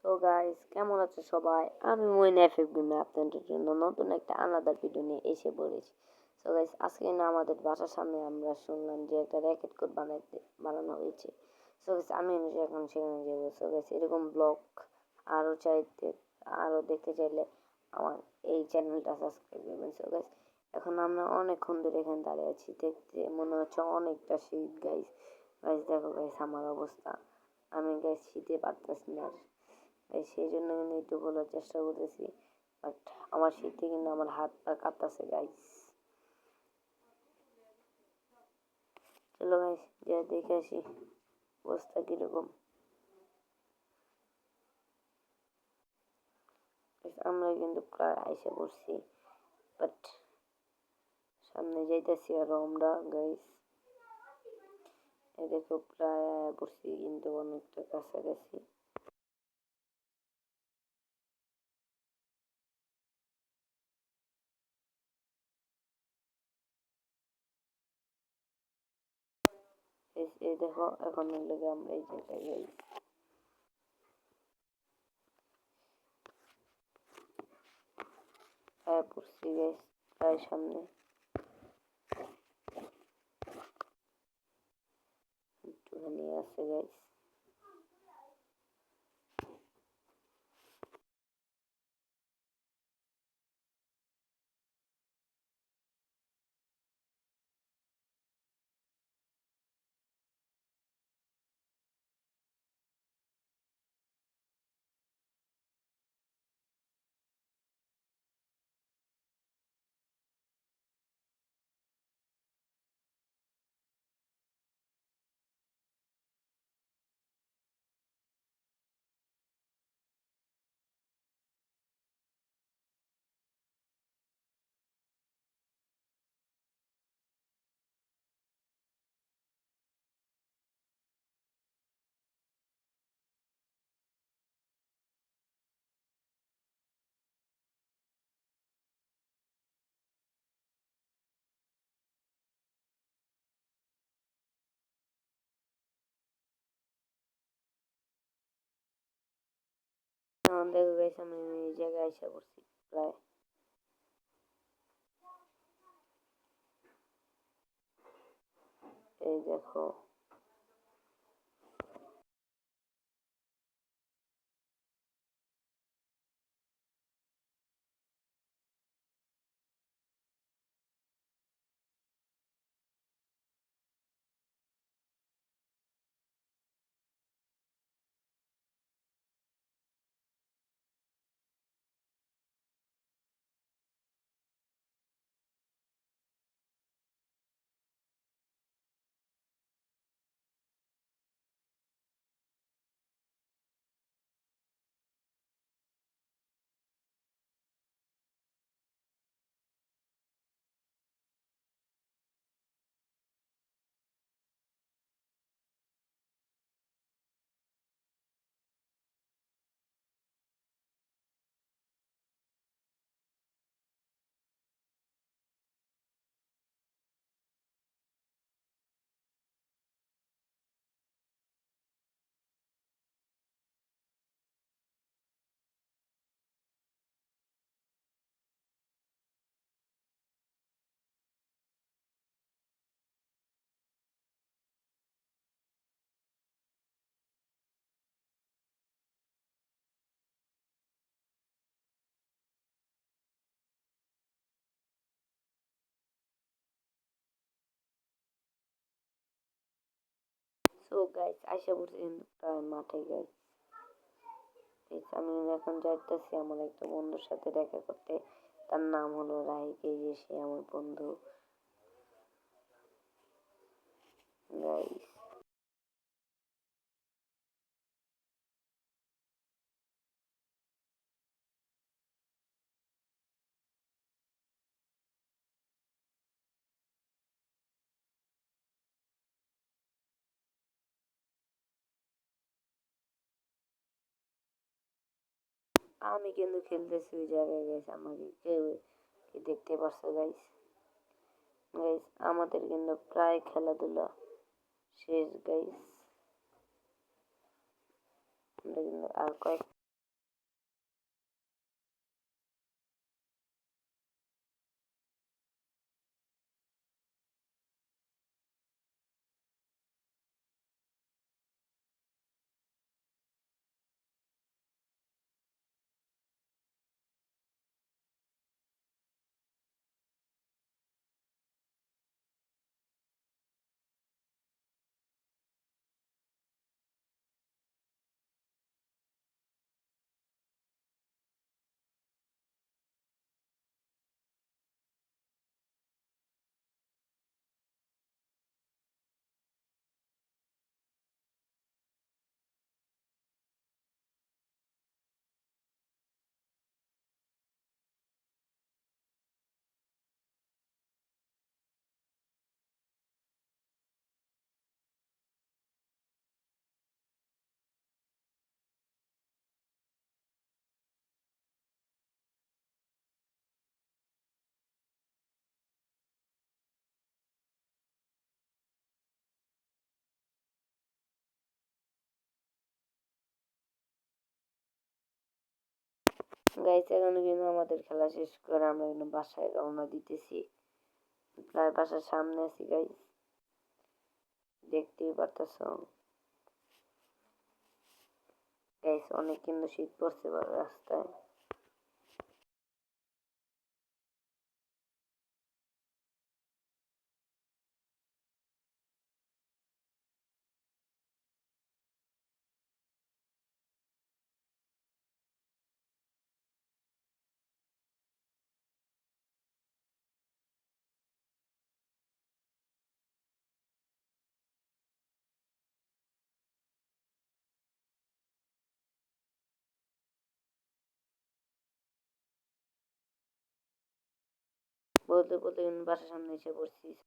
So guys, কেমন আছে সবাই? আমি ওয়েন এফএফ গেমে আপনাদের জন্য নতুন একটা আলাদা ভিডিও নিয়ে এসে পড়েছি। সো গাইস, আজকে না আমাদের বাসার সামনে আমরা শুনলাম যে একটা র্যাকেট কোড বানানো হয়েছে। সো গাইস, আমি এখন সেখানে যাবো। সো গাইস, এরকম ব্লগ আরও চাইতে আরও দেখতে চাইলে আমার এই চ্যানেলটা সাবস্ক্রাইব করবেন। সো গাইস, এখন আমরা অনেকক্ষণ ধরে এখানে দাঁড়িয়ে আছি, দেখতে মনে হচ্ছে অনেকটা শীত। গাইস গাইস দেখো গাইস আমার অবস্থা, আমি গাইস শীতে পারতেছি না। তাই সেই জন্য কিন্তু একটু বলার চেষ্টা করতেছি, বাট আমার শীতে কিন্তু আমার হাত পা কাঁপতেছে গাইস। চলো গাইস, যা দেখে আসি অবস্থা কিরকম। আমরা কিন্তু প্রায় আইসা পড়ছি, বাট সামনে যাইতেছি আরো আমরা গাইস। এই দেখো প্রায় পড়ছি, কিন্তু অনেকটা কাছাকাছি। এই দেখো এখন লেগে আমরা এই জায়গায় গাইস। প্রায় পড়ছি গাইস, প্রায় সামনে। একটুখানি আছে গাইস। দেখো গাইস, আমি এই জায়গায় আইসা পড়ছি প্রায়। এই দেখো সো গাইস, আইসা পড়ছি কিন্তু প্রায় মাঠে গাইস। আমি এখন যাইতেছি আমার একটা বন্ধুর সাথে দেখা করতে। তার নাম হলো রাহিক, এই যে সে আমার বন্ধু গাইস। আমি কিন্তু খেলতেছি ওই জায়গায় গাইস, আমাকে কেউ কি দেখতে পারছো গাইস? গাইস আমাদের কিন্তু প্রায় খেলাধুলা শেষ গাইস। আমরা কিন্তু আর কয়েক গাইস এখন কিন্তু আমাদের খেলা শেষ করে আমরা কিন্তু বাসায় রওনা দিতেছি। প্রায় বাসার সামনে আছি গাইস, দেখতেই পারতেছো গাইস, অনেক কিন্তু শীত পড়ছে রাস্তায়। বলতে বলতে কিন্তু বাসার সামনে এসে পড়ছি।